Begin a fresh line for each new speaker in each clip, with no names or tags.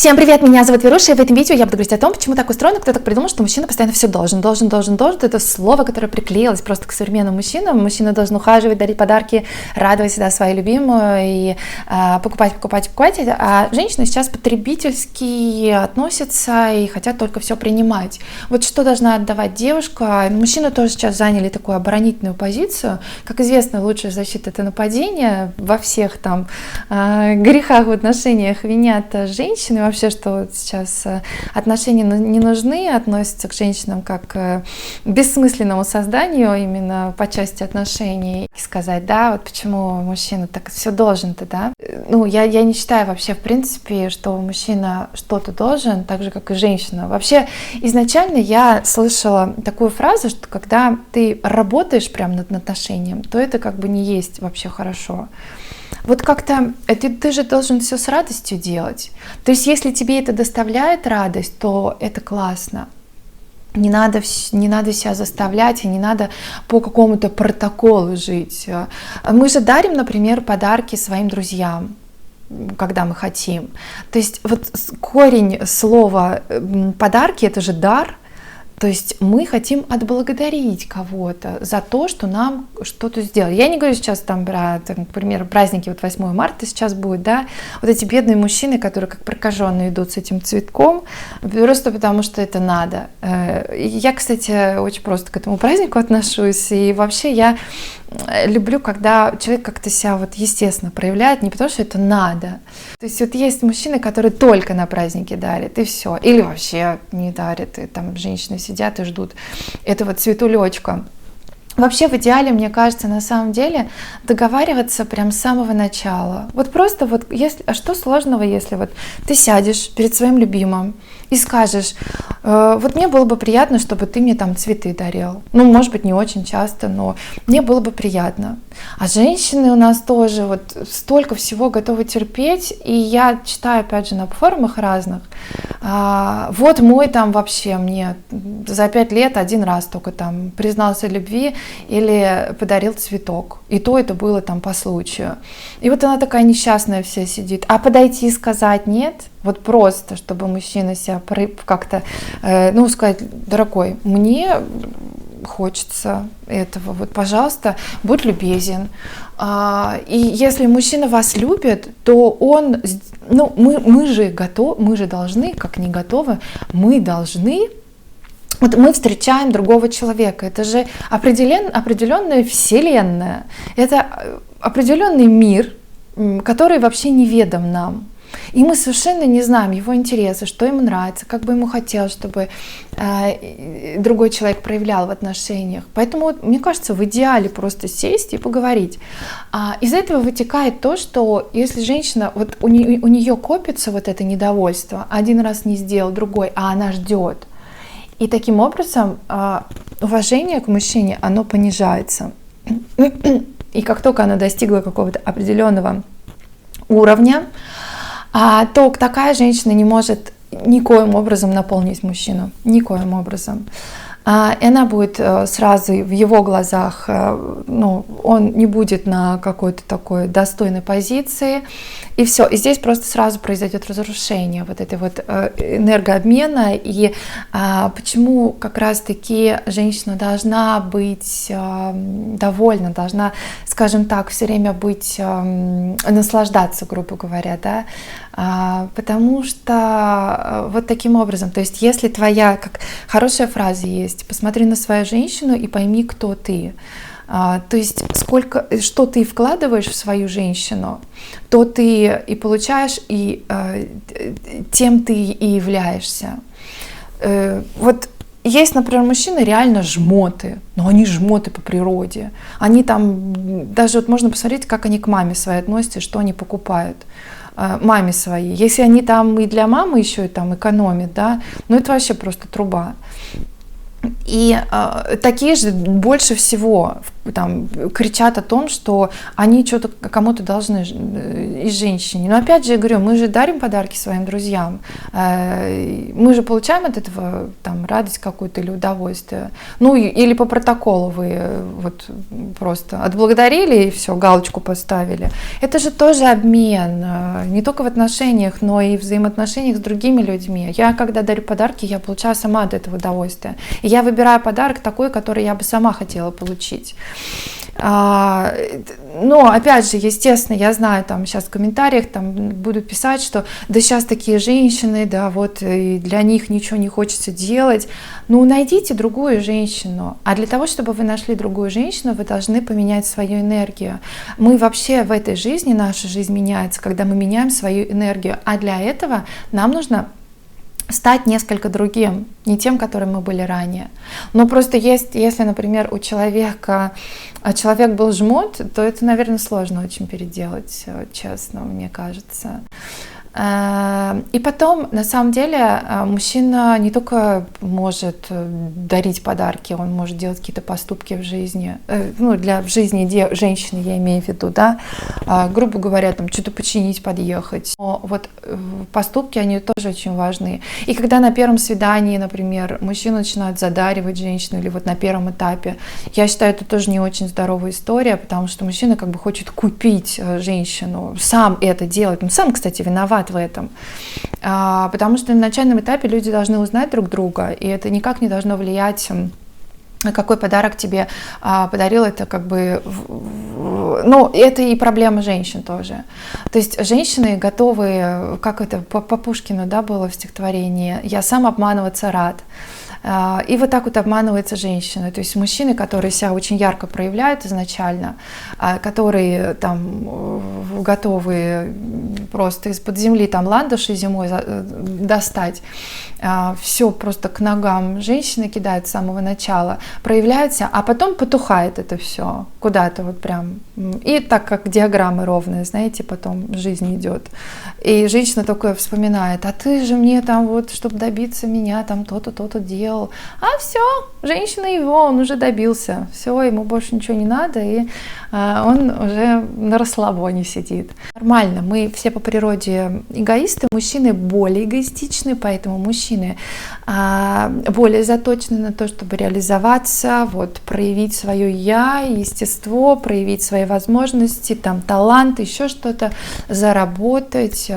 Всем привет, меня зовут Веруша, и в этом видео я буду говорить о том, почему так устроено, кто так придумал, что мужчина постоянно все должен. Это слово, которое приклеилось просто к современным мужчинам. Мужчина должен ухаживать, дарить подарки, радовать всегда свою любимую и покупать. А женщины сейчас потребительски относятся и хотят только все принимать. Вот что должна отдавать девушка? Мужчины тоже сейчас заняли такую оборонительную позицию. Как известно, лучшая защита — это нападение. Во всех там грехах в отношениях винят женщины. Вообще, что вот сейчас отношения не нужны, относятся к женщинам как к бессмысленному созданию именно по части отношений. И сказать, да, вот почему мужчина так все должен-то, да? Ну, я не считаю вообще, в принципе, что мужчина что-то должен, так же, как и женщина. Вообще, изначально я слышала такую фразу, что когда ты работаешь прямо над отношением, то это как бы не есть вообще хорошо. Вот как-то ты же должен все с радостью делать. То есть если тебе это доставляет радость, то это классно. Не надо себя заставлять, и не надо по какому-то протоколу жить. Мы же дарим, например, подарки своим друзьям, когда мы хотим. То есть вот корень слова «подарки» — это же дар. То есть мы хотим отблагодарить кого-то за то, что нам что-то сделали. Я не говорю сейчас там про, например, праздники, вот 8 марта сейчас будет, да, вот эти бедные мужчины, которые как прокаженные идут с этим цветком, просто потому что это надо. Я, кстати, очень просто к этому празднику отношусь, и вообще я люблю, когда человек как-то себя вот естественно проявляет, не потому что это надо. То есть вот есть мужчины, которые только на праздники дарят, и все. Или вообще не дарят, и там женщины сидят и ждут этого цветулечка. Вообще в идеале, мне кажется, на самом деле договариваться прям с самого начала. Вот просто вот, а что сложного, если вот ты сядешь перед своим любимым и скажешь: вот мне было бы приятно, чтобы ты мне там цветы дарил. Ну, может быть, не очень часто, но мне было бы приятно. А женщины у нас тоже вот столько всего готовы терпеть, и я читаю, опять же, на форумах разных. Вот мой там вообще мне за 5 лет 1 раз только там признался в любви или подарил цветок. И то это было там по случаю. И вот она такая несчастная вся сидит. А подойти и сказать нет? Вот просто, чтобы мужчина себя как-то, сказать: дорогой, мне хочется этого, вот, пожалуйста, будь любезен. И если мужчина вас любит, то он, мы же должны, как не готовы, мы должны. Вот мы встречаем другого человека. Это же определенная вселенная. Это определенный мир, который вообще неведом нам. И мы совершенно не знаем его интересы, что ему нравится, как бы ему хотелось, чтобы другой человек проявлял в отношениях. Поэтому, мне кажется, в идеале просто сесть и поговорить. Из этого вытекает то, что если женщина, вот у нее копится вот это недовольство, 1 раз не сделал, другой, а она ждет. И таким образом уважение к мужчине, оно понижается. И как только оно достигло какого-то определенного уровня, то такая женщина не может никоим образом наполнить мужчину. Никоим образом. И она будет сразу в его глазах, он не будет на какой-то такой достойной позиции, и все. И здесь просто сразу произойдет разрушение вот этой вот энергообмена. И почему как раз-таки женщина должна быть довольна, должна, скажем так, все время наслаждаться, грубо говоря, да? Потому что вот таким образом, то есть если как хорошая фраза есть: посмотри на свою женщину и пойми, кто ты. То есть что ты вкладываешь в свою женщину, то ты и получаешь, и тем ты и являешься. Вот есть, например, мужчины реально жмоты, но они жмоты по природе. Они там, даже вот можно посмотреть, как они к маме своей относятся, что они покупают маме своей. Если они там и для мамы еще и там экономят, да, это вообще просто труба. И такие же больше всего там кричат о том, что они что-то кому-то должны из женщины. Но опять же, я говорю, мы же дарим подарки своим друзьям, мы же получаем от этого там радость какую-то или удовольствие. Ну или по протоколу вы вот просто отблагодарили и все, галочку поставили. Это же тоже обмен, не только в отношениях, но и в взаимоотношениях с другими людьми. Я когда дарю подарки, я получаю сама от этого удовольствие. И я выбираю подарок такой, который я бы сама хотела получить. Но опять же, естественно, я знаю, там сейчас в комментариях там будут писать, что да сейчас такие женщины, да вот и для них ничего не хочется делать. Ну найдите другую женщину. А для того, чтобы вы нашли другую женщину, вы должны поменять свою энергию. Мы вообще в этой жизни, наша жизнь меняется, когда мы меняем свою энергию. А для этого нам нужно стать несколько другим, не тем, которым мы были ранее. Но просто если, например, у человека человек был жмот, то это, наверное, сложно очень переделать, честно, мне кажется. И потом, на самом деле, мужчина не только может дарить подарки, он может делать какие-то поступки в жизни, ну, в жизни женщины, я имею в виду, да, грубо говоря, там, что-то починить, подъехать. Но вот поступки, они тоже очень важны. И когда на первом свидании, например, мужчина начинает задаривать женщину, или вот на первом этапе, я считаю, это тоже не очень здоровая история, потому что мужчина как бы хочет купить женщину, сам это делать, он сам, кстати, виноват в этом, потому что на начальном этапе люди должны узнать друг друга, и это никак не должно влиять, какой подарок тебе подарил, это как бы, ну, это и проблема женщин тоже. То есть женщины готовы, как это по Пушкину, да, было в стихотворении, «Я сам обманываться рад». И вот так вот обманывается женщина. То есть мужчины, которые себя очень ярко проявляют изначально, которые там готовы просто из-под земли там ландыши зимой достать, все просто к ногам женщины кидают с самого начала, проявляется, а потом потухает это все куда-то вот прям. И так как диаграммы ровные, знаете, потом жизнь идет. И женщина такое вспоминает: а ты же мне там вот, чтобы добиться меня, там то-то, то-то делал. А все, женщина его, он уже добился. Все, ему больше ничего не надо, и он уже на расслабоне сидит. Нормально, мы все по природе эгоисты, мужчины более эгоистичны, поэтому мужчины более заточены на то, чтобы реализоваться, вот, проявить свое я, естество, проявить свои возможности, там, талант, еще что-то, заработать.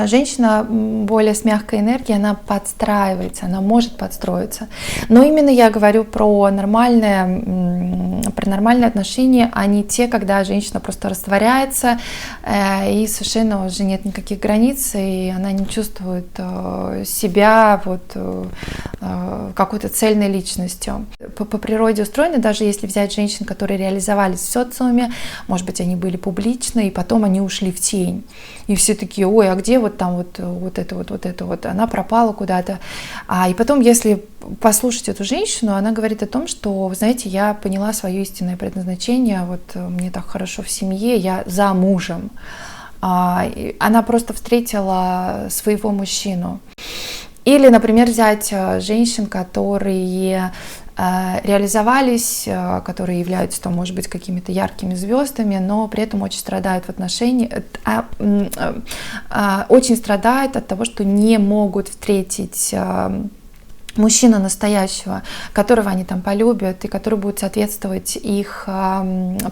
Женщина более с мягкой энергией, она подстраивается, она может подстроиться. Но именно я говорю про нормальные отношения, а не те, когда женщина просто растворяется, и совершенно уже нет никаких границ, и она не чувствует себя вот какой-то цельной личностью. По природе устроены, даже если взять женщин, которые реализовались в социуме, может быть, они были публичны, и потом они ушли в тень. И все такие: ой, а где вот там вот это, она пропала куда-то. И потом, если послушать эту женщину, она говорит о том, что, вы знаете, я поняла свое истинное предназначение, вот мне так хорошо в семье, я замужем. Она просто встретила своего мужчину. Или, например, взять женщин, которые реализовались, которые являются, там, может быть, какими-то яркими звездами, но при этом очень страдают в отношениях, очень страдают от того, что не могут встретить мужчину настоящего, которого они там полюбят и который будет соответствовать их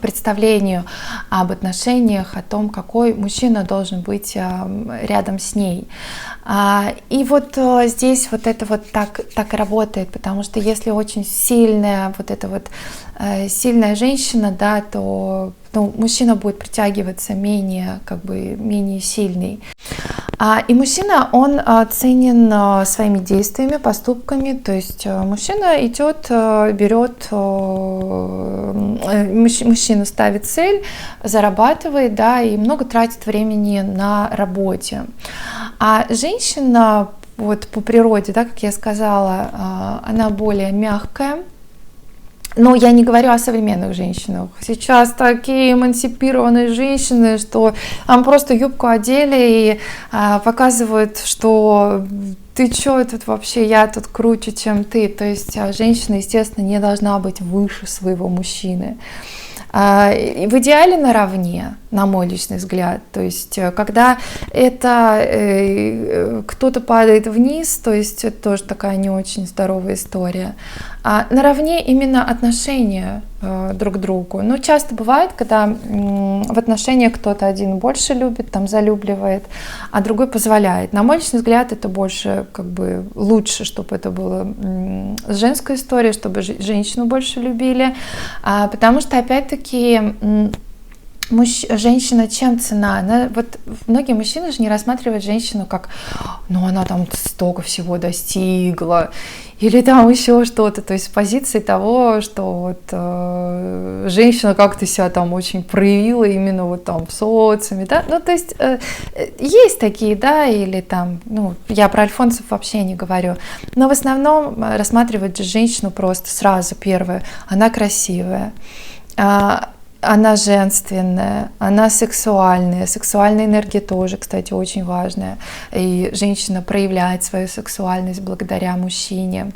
представлению об отношениях, о том, какой мужчина должен быть рядом с ней. И вот здесь вот это вот так и работает, потому что если очень сильная вот эта вот сильная женщина, да, то мужчина будет притягиваться менее сильный. И мужчина, он ценен своими действиями, поступками, то есть мужчина идет, берет, мужчина ставит цель, зарабатывает, да, и много тратит времени на работе. А женщина, вот по природе, да, как я сказала, она более мягкая, Но я не говорю о современных женщинах. Сейчас такие эмансипированные женщины, что там просто юбку одели и показывают, что ты чё тут вообще, я тут круче, чем ты. То есть женщина, естественно, не должна быть выше своего мужчины. В идеале наравне, на мой личный взгляд. То есть, когда это кто-то падает вниз, то есть это тоже такая не очень здоровая история. А наравне именно отношения друг к другу. Но часто бывает, когда в отношениях кто-то один больше любит, там залюбливает, а другой позволяет. На мой личный взгляд, это больше как бы лучше, чтобы это было женская история, чтобы женщину больше любили, потому что опять-таки женщина чем цена? Вот многие мужчины же не рассматривают женщину как, ну она там столько всего достигла, или там еще что-то, то есть с позиции того, что вот женщина как-то себя там очень проявила именно вот там в социуме, да, ну то есть есть такие, да, или там, ну я про альфонсов вообще не говорю, но в основном рассматривают женщину просто сразу первое, она красивая, она женственная, она сексуальная. Сексуальная энергия тоже, кстати, очень важная. И женщина проявляет свою сексуальность благодаря мужчине.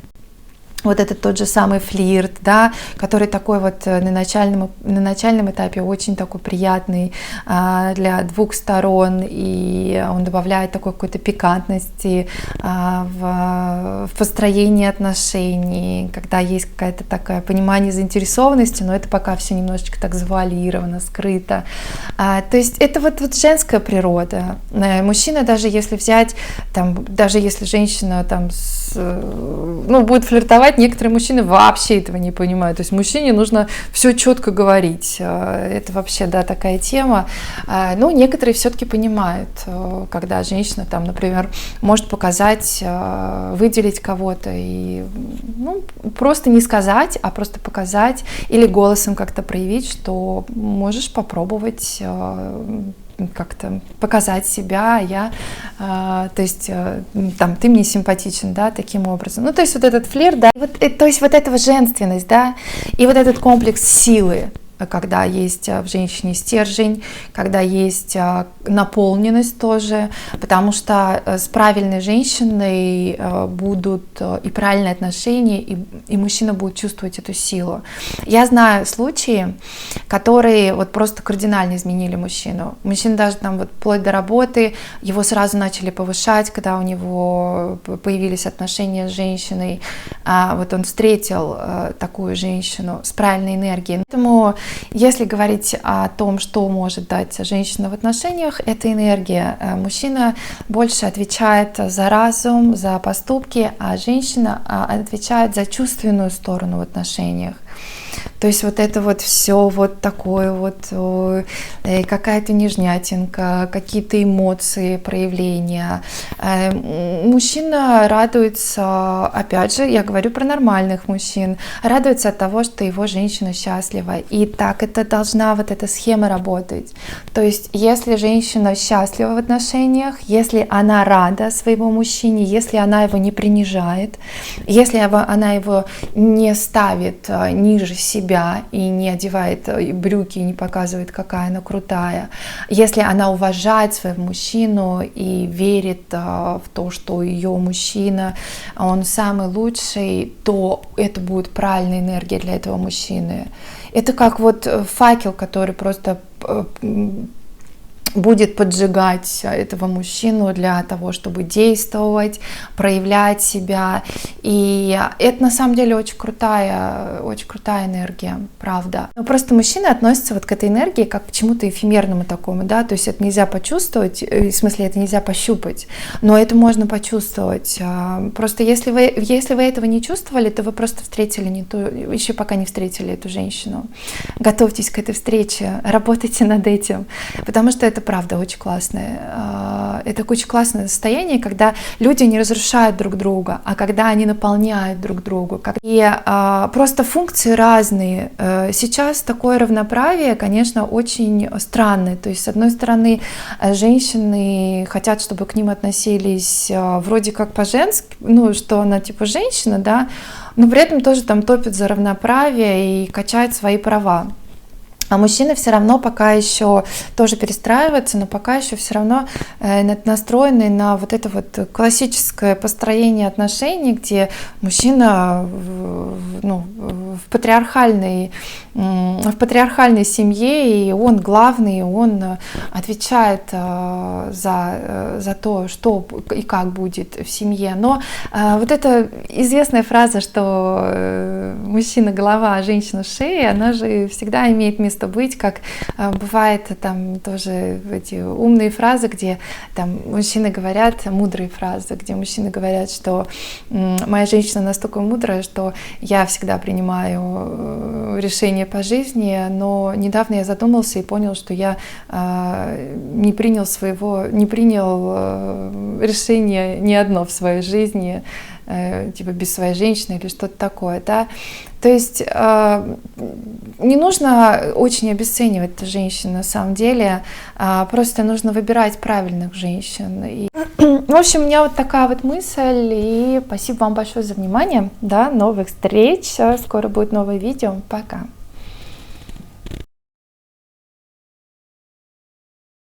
Вот это тот же самый флирт, да, который такой вот на начальном этапе очень такой приятный для двух сторон, и он добавляет такой какой-то пикантности в построении отношений, когда есть какое-то такое понимание заинтересованности, но это пока все немножечко так завуалировано, скрыто. То есть это вот женская природа. Мужчина, даже если взять, там, даже если женщина там будет флиртовать, некоторые мужчины вообще этого не понимают. То есть мужчине нужно все четко говорить. Это вообще, да, такая тема. Но некоторые все-таки понимают, когда женщина, там, например, может показать, выделить кого-то и просто не сказать, а просто показать или голосом как-то проявить, что можешь попробовать как-то показать себя, то есть там, ты мне симпатичен, да, таким образом. Ну, то есть вот этот флирт, да, то есть вот эта женственность, да, и вот этот комплекс силы, когда есть в женщине стержень, когда есть наполненность тоже, потому что с правильной женщиной будут и правильные отношения, и мужчина будет чувствовать эту силу. Я знаю случаи, которые вот просто кардинально изменили мужчину. Мужчина даже там вот вплоть до работы, его сразу начали повышать, когда у него появились отношения с женщиной, вот он встретил такую женщину с правильной энергией. Поэтому если говорить о том, что может дать женщина в отношениях, это энергия. Мужчина больше отвечает за разум, за поступки, а женщина отвечает за чувственную сторону в отношениях. То есть вот это вот все вот такое вот, какая-то нежнятинка, какие-то эмоции, проявления. Мужчина радуется, опять же, я говорю про нормальных мужчин, радуется от того, что его женщина счастлива. И так это должна вот эта схема работать. То есть если женщина счастлива в отношениях, если она рада своему мужчине, если она его не принижает, если она его не ставит ниже себя и не одевает брюки и не показывает, какая она крутая, если она уважает своего мужчину и верит в то, что ее мужчина, он самый лучший, то это будет правильная энергия для этого мужчины. Это как вот факел, который просто будет поджигать этого мужчину для того, чтобы действовать, проявлять себя. И это на самом деле очень крутая энергия, правда. Но просто мужчины относятся вот к этой энергии как к чему-то эфемерному такому, да, то есть это нельзя почувствовать, в смысле это нельзя пощупать, но это можно почувствовать. Просто если вы этого не чувствовали, то вы просто встретили не ту, еще пока не встретили эту женщину. Готовьтесь к этой встрече, работайте над этим, потому что это правда очень классное. Это очень классное состояние, когда люди не разрушают друг друга, а когда они наполняют друг друга. И просто функции разные. Сейчас такое равноправие, конечно, очень странное. То есть, с одной стороны, женщины хотят, чтобы к ним относились вроде как по-женски, ну, что она типа женщина, да, но при этом тоже там топят за равноправие и качают свои права. А мужчины все равно пока еще тоже перестраиваются, но пока еще все равно настроены на вот это вот классическое построение отношений, где мужчина в патриархальной семье, и он главный, он отвечает за то, что и как будет в семье. Но вот эта известная фраза, что мужчина голова, а женщина шея, она же всегда имеет место быть, как бывает там тоже эти умные фразы, где там мужчины говорят, мудрые фразы, где мужчины говорят, что моя женщина настолько мудрая, что я всегда принимаю решения по жизни, но недавно я задумался и понял, что я не принял решение ни одно в своей жизни, типа без своей женщины или что-то такое, да. То есть не нужно очень обесценивать эту женщину на самом деле, просто нужно выбирать правильных женщин. И, в общем, у меня вот такая вот мысль, и спасибо вам большое за внимание, до новых встреч, скоро будет новое видео, пока.